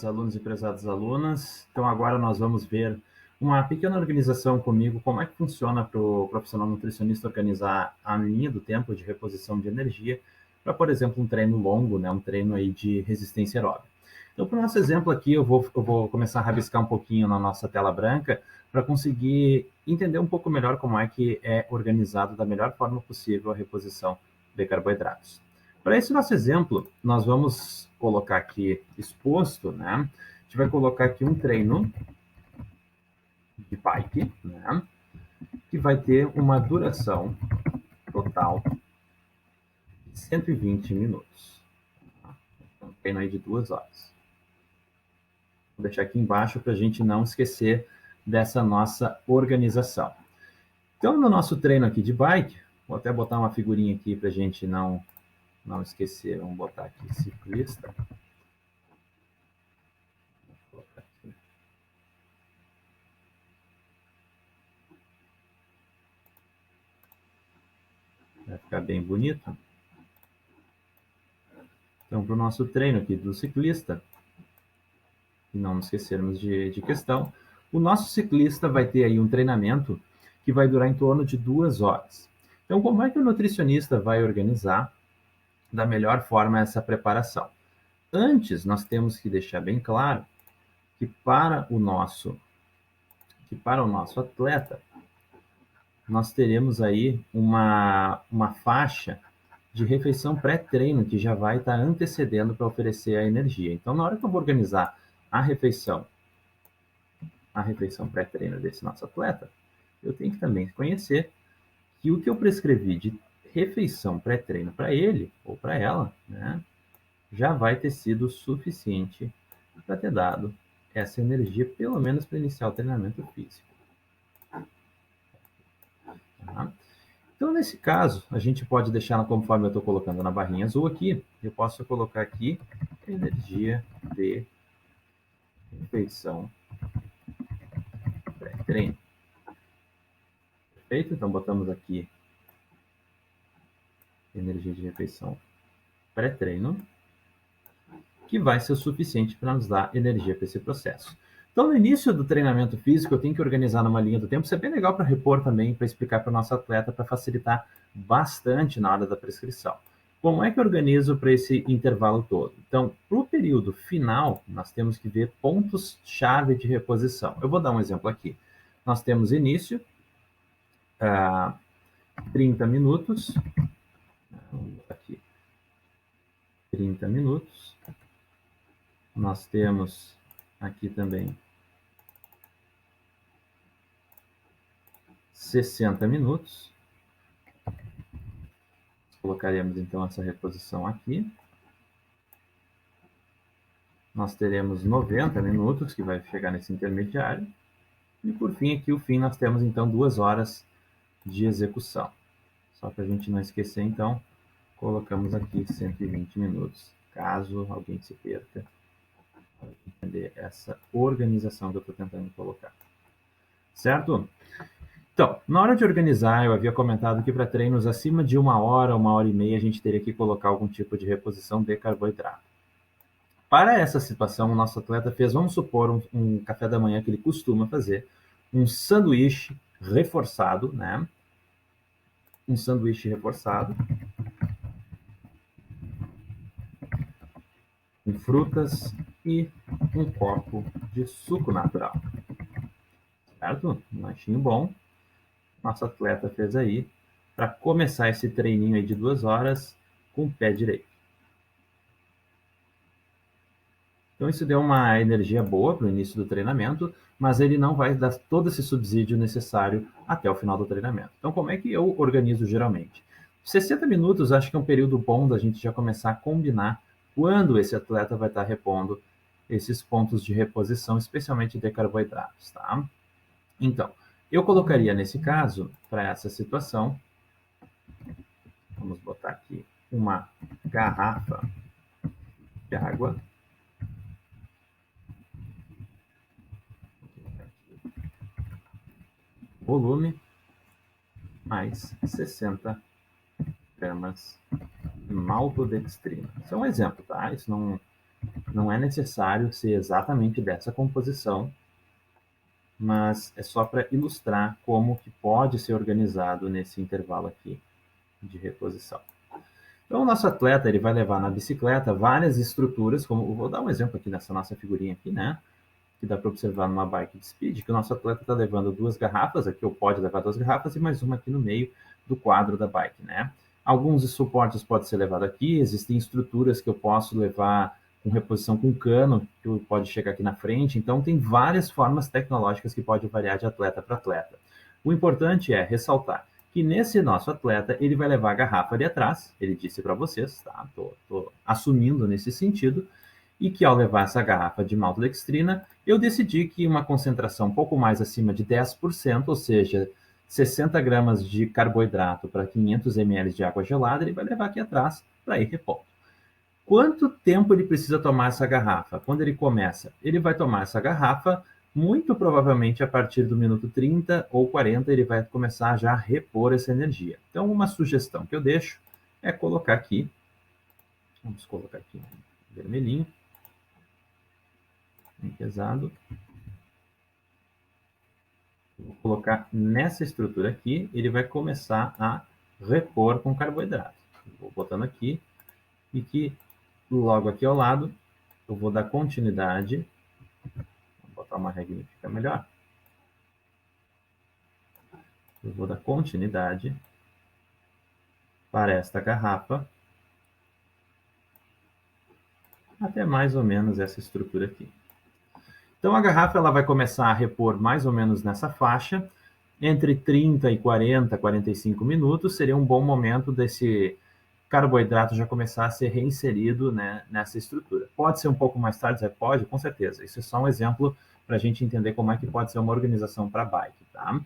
prezados alunos e prezadas alunas. Então, agora nós vamos ver uma pequena organização comigo, como é que funciona para o profissional nutricionista organizar a linha do tempo de reposição de energia para, por exemplo, um treino longo, né, um treino aí de resistência aeróbica. Então, para o nosso exemplo aqui, eu vou começar a rabiscar um pouquinho na nossa tela branca para conseguir entender um pouco melhor como é que é organizado da melhor forma possível a reposição de carboidratos. Para esse nosso exemplo, nós vamos colocar aqui exposto, né? A gente vai colocar aqui um treino de bike, né? Que vai ter uma duração total de 120 minutos. Um treino aí de 2 horas. Vou deixar aqui embaixo para a gente não esquecer dessa nossa organização. Então, no nosso treino aqui de bike, vou até botar uma figurinha aqui para a gente não esquecer. Vamos botar aqui ciclista. Vai ficar bem bonito. Então, para o nosso treino aqui do ciclista, e não nos esquecermos de questão, o nosso ciclista vai ter aí um treinamento que vai durar em torno de 2 horas. Então, como é que o nutricionista vai organizar da melhor forma essa preparação? Antes, nós temos que deixar bem claro que para o nosso atleta, nós teremos aí uma faixa de refeição pré-treino que já vai estar antecedendo para oferecer a energia. Então, na hora que eu vou organizar a refeição pré-treino desse nosso atleta, eu tenho que também conhecer que o que eu prescrevi de refeição pré-treino para ele ou para ela, né, já vai ter sido suficiente para ter dado essa energia, pelo menos para iniciar o treinamento físico. Tá? Então, nesse caso, a gente pode deixar, conforme eu estou colocando na barrinha azul aqui, eu posso colocar aqui energia de refeição pré-treino. Perfeito? Então, botamos aqui energia de refeição pré-treino, que vai ser o suficiente para nos dar energia para esse processo. Então, no início do treinamento físico, eu tenho que organizar numa linha do tempo. Isso é bem legal para repor também, para explicar para o nosso atleta, para facilitar bastante na hora da prescrição. Como é que eu organizo para esse intervalo todo? Então, para o período final, nós temos que ver pontos-chave de reposição. Eu vou dar um exemplo aqui. Nós temos início, 30 minutos. Vamos botar aqui. 30 minutos. Nós temos aqui também 60 minutos. Colocaremos então essa reposição aqui. Nós teremos 90 minutos, que vai chegar nesse intermediário. E por fim, aqui o fim, nós temos então 2 horas de execução. Só para a gente não esquecer, então, colocamos aqui 120 minutos, caso alguém se perca, para entender essa organização que eu estou tentando colocar. Certo? Então, na hora de organizar, eu havia comentado que para treinos acima de 1 hora e meia, a gente teria que colocar algum tipo de reposição de carboidrato. Para essa situação, o nosso atleta fez, vamos supor, um café da manhã que ele costuma fazer, um sanduíche reforçado, né? Um sanduíche reforçado, com frutas e um copo de suco natural. Certo? Um lanchinho bom. Nosso atleta fez aí para começar esse treininho aí de 2 horas com o pé direito. Então, isso deu uma energia boa para o início do treinamento, mas ele não vai dar todo esse subsídio necessário até o final do treinamento. Então, como é que eu organizo geralmente? 60 minutos acho que é um período bom da gente já começar a combinar quando esse atleta vai estar repondo esses pontos de reposição, especialmente de carboidratos, tá? Então, eu colocaria nesse caso, para essa situação, vamos botar aqui uma garrafa de água. Volume mais 60 gramas de maltodextrina. Isso é um exemplo, tá? Isso Não é necessário ser exatamente dessa composição, mas é só para ilustrar como que pode ser organizado nesse intervalo aqui de reposição. Então, o nosso atleta ele vai levar na bicicleta várias estruturas, como eu vou dar um exemplo aqui nessa nossa figurinha aqui, né? Que dá para observar numa bike de speed, que o nosso atleta está levando 2 garrafas, aqui ou pode levar 2 garrafas, e mais uma aqui no meio do quadro da bike, né? Alguns suportes podem ser levados aqui, existem estruturas que eu posso levar com reposição com cano, que pode chegar aqui na frente, então tem várias formas tecnológicas que pode variar de atleta para atleta. O importante é ressaltar que nesse nosso atleta, ele vai levar a garrafa ali atrás, ele disse para vocês, tá? Tô assumindo nesse sentido, e que ao levar essa garrafa de maltodextrina, eu decidi que uma concentração um pouco mais acima de 10%, ou seja, 60 gramas de carboidrato para 500 ml de água gelada, ele vai levar aqui atrás para ir repondo. Quanto tempo ele precisa tomar essa garrafa? Quando ele começa, ele vai tomar essa garrafa, muito provavelmente a partir do minuto 30 ou 40, ele vai começar já a repor essa energia. Então, uma sugestão que eu deixo é colocar aqui, vamos colocar aqui vermelhinho, bem pesado. Vou colocar nessa estrutura aqui, ele vai começar a repor com carboidrato. Vou botando aqui e que logo aqui ao lado eu vou dar continuidade. Vou botar uma regrinha que fica melhor. Eu vou dar continuidade para esta garrafa até mais ou menos essa estrutura aqui. Então a garrafa ela vai começar a repor mais ou menos nessa faixa, entre 30 e 40, 45 minutos, seria um bom momento desse carboidrato já começar a ser reinserido, né, nessa estrutura. Pode ser um pouco mais tarde? Pode, com certeza. Isso é só um exemplo para a gente entender como é que pode ser uma organização para bike, tá?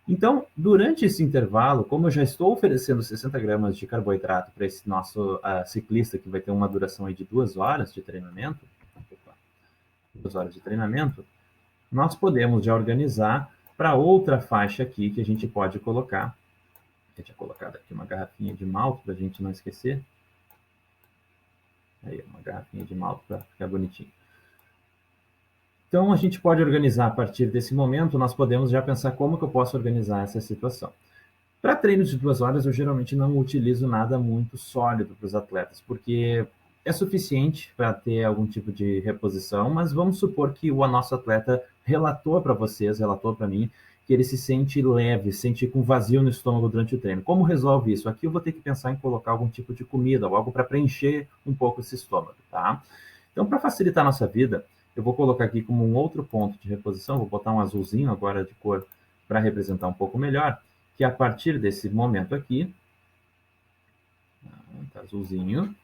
Então, durante esse intervalo, como eu já estou oferecendo 60 gramas de carboidrato para esse nosso ciclista, que vai ter uma duração aí de 2 horas de treinamento, 2 horas de treinamento, nós podemos já organizar para outra faixa aqui que a gente pode colocar. Eu tinha colocado aqui uma garrafinha de malte para a gente não esquecer. Aí, uma garrafinha de malte para ficar bonitinho. Então, a gente pode organizar a partir desse momento, nós podemos já pensar como que eu posso organizar essa situação. Para treinos de 2 horas, eu geralmente não utilizo nada muito sólido para os atletas, porque é suficiente para ter algum tipo de reposição, mas vamos supor que o nosso atleta relatou para vocês, relatou para mim, que ele se sente leve, se sente com vazio no estômago durante o treino. Como resolve isso? Aqui eu vou ter que pensar em colocar algum tipo de comida, ou algo para preencher um pouco esse estômago, tá? Então, para facilitar a nossa vida, eu vou colocar aqui como um outro ponto de reposição, vou botar um azulzinho agora de cor para representar um pouco melhor, que a partir desse momento aqui, tá azulzinho,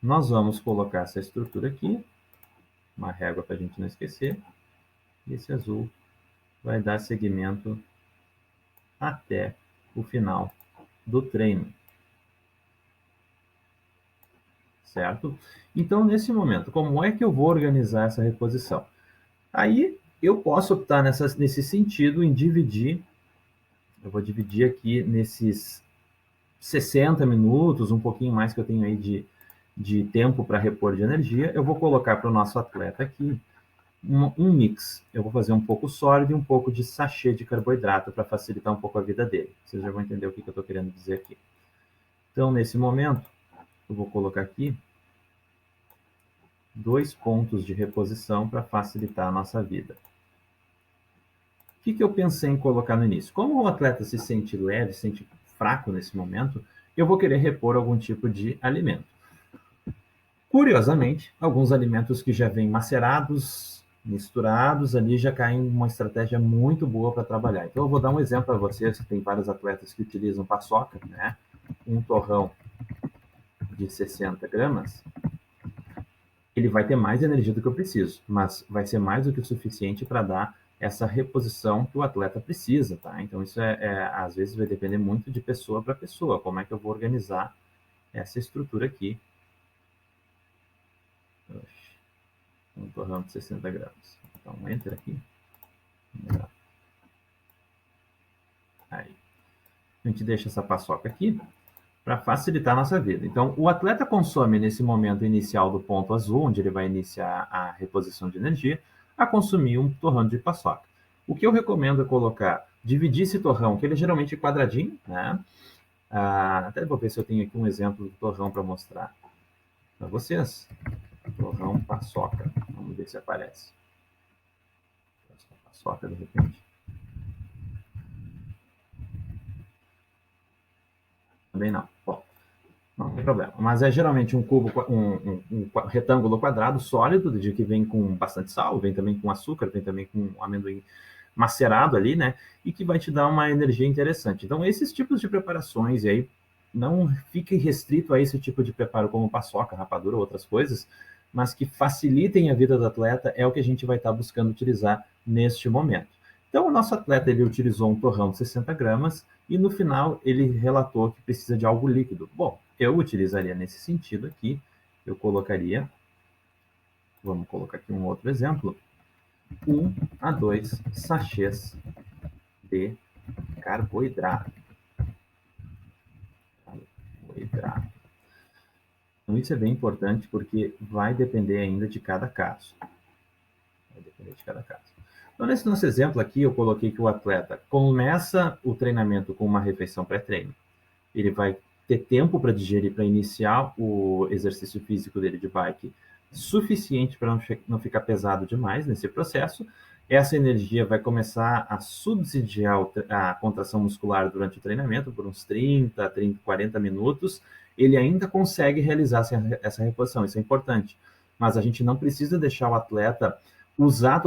nós vamos colocar essa estrutura aqui, uma régua para a gente não esquecer, e esse azul vai dar seguimento até o final do treino. Certo? Então, nesse momento, como é que eu vou organizar essa reposição? Aí, eu posso optar nesse sentido em dividir, eu vou dividir aqui nesses 60 minutos, um pouquinho mais que eu tenho aí de tempo para repor de energia, eu vou colocar para o nosso atleta aqui um mix. Eu vou fazer um pouco sólido e um pouco de sachê de carboidrato para facilitar um pouco a vida dele. Vocês já vão entender o que eu estou querendo dizer aqui. Então, nesse momento, eu vou colocar aqui 2 pontos de reposição para facilitar a nossa vida. O que eu pensei em colocar no início? Como o atleta se sente leve, se sente fraco nesse momento, eu vou querer repor algum tipo de alimento. Curiosamente, alguns alimentos que já vêm macerados, misturados, ali já caem uma estratégia muito boa para trabalhar. Então, eu vou dar um exemplo para vocês, tem vários atletas que utilizam paçoca, né? Um torrão de 60 gramas, ele vai ter mais energia do que eu preciso, mas vai ser mais do que o suficiente para dar essa reposição que o atleta precisa, tá? Então, isso às vezes vai depender muito de pessoa para pessoa, como é que eu vou organizar essa estrutura aqui. Um torrão de 60 gramas. Então, um enter aqui. Aí. A gente deixa essa paçoca aqui. para facilitar a nossa vida. Então, o atleta consome nesse momento inicial do ponto azul, onde ele vai iniciar a reposição de energia, a consumir um torrão de paçoca. O que eu recomendo é colocar, dividir esse torrão, que ele é geralmente quadradinho, né? Até vou ver se eu tenho aqui um exemplo do torrão para mostrar para vocês. Torrão paçoca. Vamos ver se aparece. Paçoca, de repente. Também não. Bom, não tem problema. Mas é geralmente um cubo, um retângulo quadrado sólido, de que vem com bastante sal, vem também com açúcar, vem também com amendoim macerado ali, né? E que vai te dar uma energia interessante. Então, esses tipos de preparações, e aí não fique restrito a esse tipo de preparo como paçoca, rapadura ou outras coisas, mas que facilitem a vida do atleta é o que a gente vai estar buscando utilizar neste momento. Então, o nosso atleta ele utilizou um torrão de 60 gramas e no final ele relatou que precisa de algo líquido. Bom, eu utilizaria nesse sentido aqui, eu colocaria, vamos colocar aqui um outro exemplo, 1 a 2 sachês de carboidrato. Então, isso é bem importante porque vai depender ainda de cada caso. Vai depender de cada caso. Então, nesse nosso exemplo aqui, eu coloquei que o atleta começa o treinamento com uma refeição pré-treino. Ele vai ter tempo para digerir, para iniciar o exercício físico dele de bike suficiente para não ficar pesado demais nesse processo. Essa energia vai começar a subsidiar a contração muscular durante o treinamento por uns 30, 40 minutos. Ele ainda consegue realizar essa reposição, isso é importante. Mas a gente não precisa deixar o atleta usar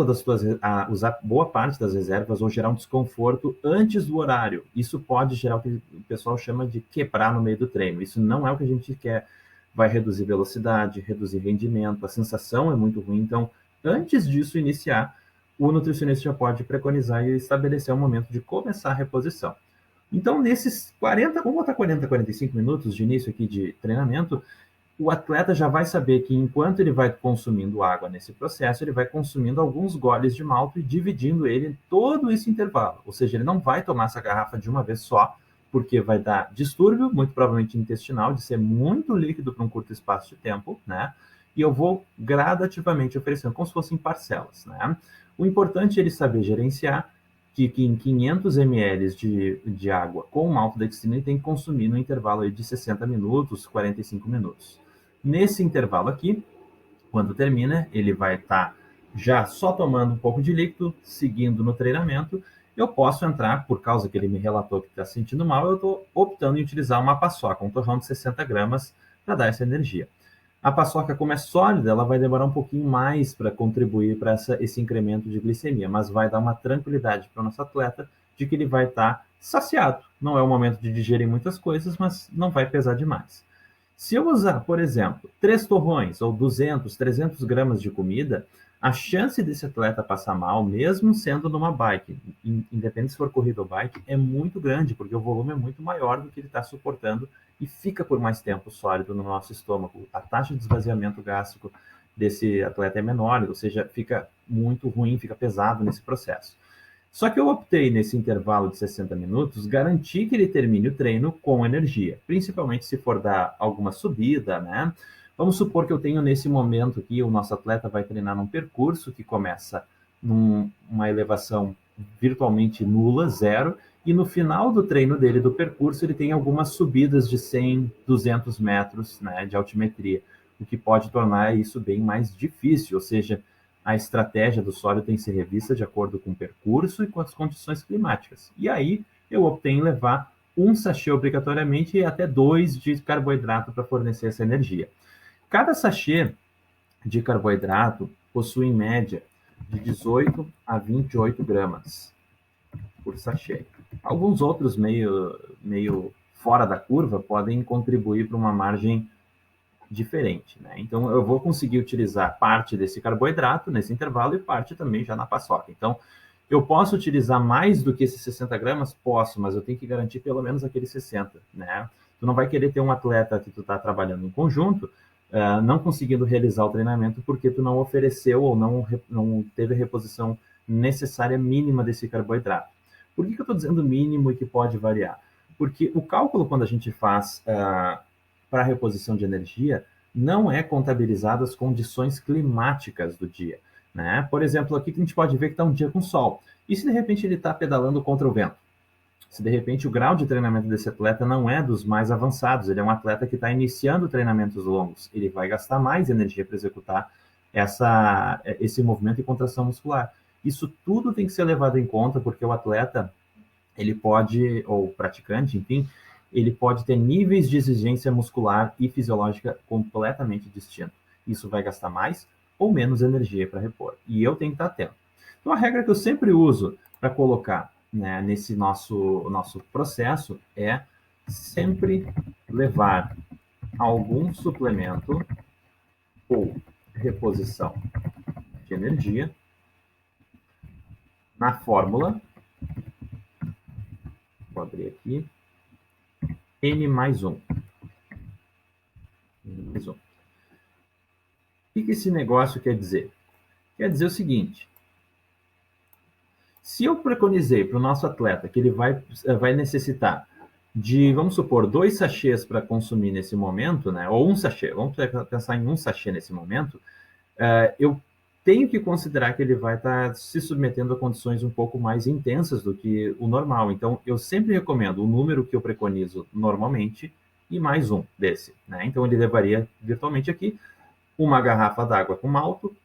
usar boa parte das reservas ou gerar um desconforto antes do horário. Isso pode gerar o que o pessoal chama de quebrar no meio do treino. Isso não é o que a gente quer. Vai reduzir velocidade, reduzir rendimento, a sensação é muito ruim. Então, antes disso iniciar, o nutricionista já pode preconizar e estabelecer o momento de começar a reposição. Então, nesses 40, vamos botar 40, 45 minutos de início aqui de treinamento, o atleta já vai saber que enquanto ele vai consumindo água nesse processo, ele vai consumindo alguns goles de malto e dividindo ele em todo esse intervalo. Ou seja, ele não vai tomar essa garrafa de uma vez só, porque vai dar distúrbio, muito provavelmente intestinal, de ser muito líquido para um curto espaço de tempo, né? E eu vou gradativamente oferecendo, como se fossem parcelas, né? O importante é ele saber gerenciar que em 500 ml de água com maltodextrina ele tem que consumir no intervalo aí de 60 minutos, 45 minutos. Nesse intervalo aqui, quando termina, ele vai estar já só tomando um pouco de líquido, seguindo no treinamento. Eu posso entrar, por causa que ele me relatou que está se sentindo mal, eu estou optando em utilizar uma paçoca, um torrão de 60 gramas, para dar essa energia. A paçoca, como é sólida, ela vai demorar um pouquinho mais para contribuir para esse incremento de glicemia, mas vai dar uma tranquilidade para o nosso atleta de que ele vai estar saciado. Não é o momento de digerir muitas coisas, mas não vai pesar demais. Se eu usar, por exemplo, 3 torrões ou 200, 300 gramas de comida, a chance desse atleta passar mal, mesmo sendo numa bike, independente se for corrida ou bike, é muito grande, porque o volume é muito maior do que ele está suportando e fica por mais tempo sólido no nosso estômago. A taxa de esvaziamento gástrico desse atleta é menor, ou seja, fica muito ruim, fica pesado nesse processo. Só que eu optei, nesse intervalo de 60 minutos, garantir que ele termine o treino com energia, principalmente se for dar alguma subida, né? Vamos supor que eu tenho nesse momento aqui, o nosso atleta vai treinar num percurso que começa numa elevação virtualmente nula, zero, e no final do treino dele, do percurso, ele tem algumas subidas de 100, 200 metros, né, de altimetria, o que pode tornar isso bem mais difícil, ou seja, a estratégia do sólido tem que ser revista de acordo com o percurso e com as condições climáticas. E aí eu optei em levar um sachê obrigatoriamente e até 2 de carboidrato para fornecer essa energia. Cada sachê de carboidrato possui, em média, de 18 a 28 gramas por sachê. Alguns outros meio fora da curva podem contribuir para uma margem diferente, né? Então, eu vou conseguir utilizar parte desse carboidrato nesse intervalo e parte também já na paçoca. Então, eu posso utilizar mais do que esses 60 gramas? Posso, mas eu tenho que garantir pelo menos aqueles 60, né? Tu não vai querer ter um atleta que tu está trabalhando em conjunto, não conseguindo realizar o treinamento porque tu não ofereceu ou não teve a reposição necessária mínima desse carboidrato. Por que eu estou dizendo mínimo e que pode variar? Porque o cálculo, quando a gente faz para reposição de energia, não é contabilizado as condições climáticas do dia, né? Por exemplo, aqui a gente pode ver que está um dia com sol. E se de repente ele está pedalando contra o vento? Se de repente o grau de treinamento desse atleta não é dos mais avançados, ele é um atleta que está iniciando treinamentos longos, ele vai gastar mais energia para executar esse movimento de contração muscular. Isso tudo tem que ser levado em conta, porque o atleta, ele pode, ou o praticante, enfim, ele pode ter níveis de exigência muscular e fisiológica completamente distintos. Isso vai gastar mais ou menos energia para repor. E eu tenho que estar atento. Então, a regra que eu sempre uso para colocar, né, nesse nosso processo é sempre levar algum suplemento ou reposição de energia na fórmula. Vou abrir aqui. N mais 1. O que esse negócio quer dizer? Quer dizer o seguinte: se eu preconizei para o nosso atleta que ele vai necessitar de, vamos supor, 2 sachês para consumir nesse momento, né? Ou um sachê, vamos pensar em um sachê nesse momento, eu tenho que considerar que ele vai estar se submetendo a condições um pouco mais intensas do que o normal. Então, eu sempre recomendo o número que eu preconizo normalmente e mais um desse, né? Então, ele levaria virtualmente aqui uma garrafa d'água com malto,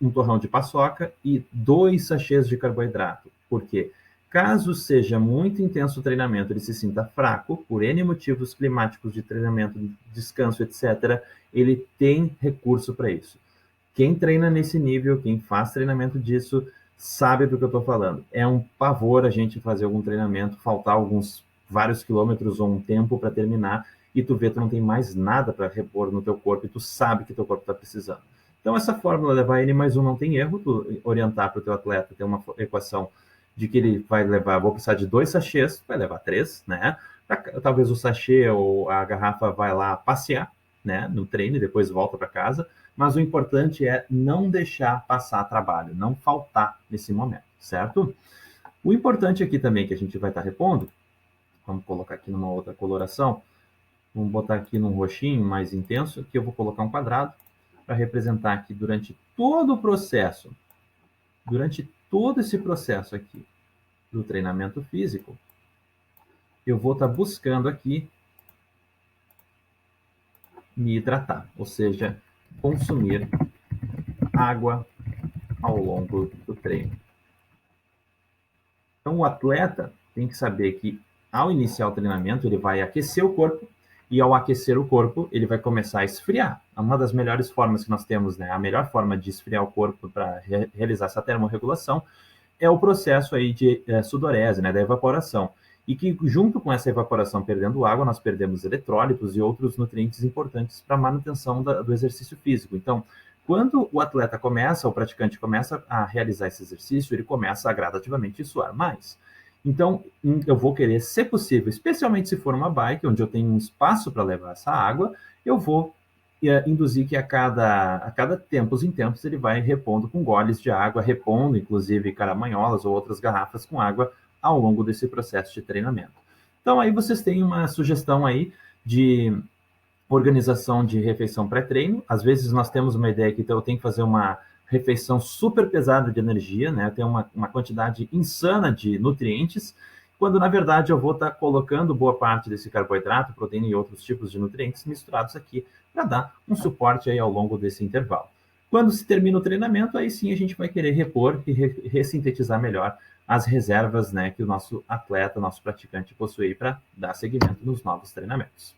um torrão de paçoca e 2 sachês de carboidrato. Por quê? Caso seja muito intenso o treinamento, ele se sinta fraco, por N motivos climáticos de treinamento, descanso, etc., ele tem recurso para isso. Quem treina nesse nível, quem faz treinamento disso, sabe do que eu estou falando. É um pavor a gente fazer algum treinamento, faltar vários quilômetros ou um tempo para terminar, e tu vê que tu não tem mais nada para repor no teu corpo, e tu sabe que teu corpo está precisando. Então, essa fórmula levar N mais 1 não tem erro, tu orientar para o teu atleta, ter uma equação de que ele vai levar, vou precisar de 2 sachês, vai levar 3, né? Talvez o sachê ou a garrafa vai lá passear, né, no treino e depois volta para casa, mas o importante é não deixar passar trabalho, não faltar nesse momento, certo? O importante aqui também que a gente vai estar repondo, vamos colocar aqui numa outra coloração, vamos botar aqui num roxinho mais intenso, aqui eu vou colocar um quadrado para representar que durante todo o processo, durante todo esse processo aqui do treinamento físico, eu vou estar buscando aqui me hidratar, ou seja, consumir água ao longo do treino. Então, o atleta tem que saber que, ao iniciar o treinamento, ele vai aquecer o corpo, e ao aquecer o corpo, ele vai começar a esfriar. Uma das melhores formas que nós temos, né, a melhor forma de esfriar o corpo para realizar essa termorregulação é o processo aí de sudorese, né, da evaporação. E que, junto com essa evaporação perdendo água, nós perdemos eletrólitos e outros nutrientes importantes para a manutenção do exercício físico. Então, quando o atleta começa, o praticante começa a realizar esse exercício, ele começa a gradativamente suar mais. Então, eu vou querer, se possível, especialmente se for uma bike, onde eu tenho um espaço para levar essa água, eu vou induzir que a cada tempos em tempos ele vai repondo com goles de água, repondo inclusive caramanholas ou outras garrafas com água ao longo desse processo de treinamento. Então, aí vocês têm uma sugestão aí de organização de refeição pré-treino. Às vezes nós temos uma ideia que eu tenho que fazer uma refeição super pesada de energia, né? Tem uma quantidade insana de nutrientes, quando na verdade eu vou estar colocando boa parte desse carboidrato, proteína e outros tipos de nutrientes misturados aqui para dar um suporte aí ao longo desse intervalo. Quando se termina o treinamento, aí sim a gente vai querer repor e ressintetizar melhor as reservas, né, que o nosso atleta, nosso praticante possui para dar seguimento nos novos treinamentos.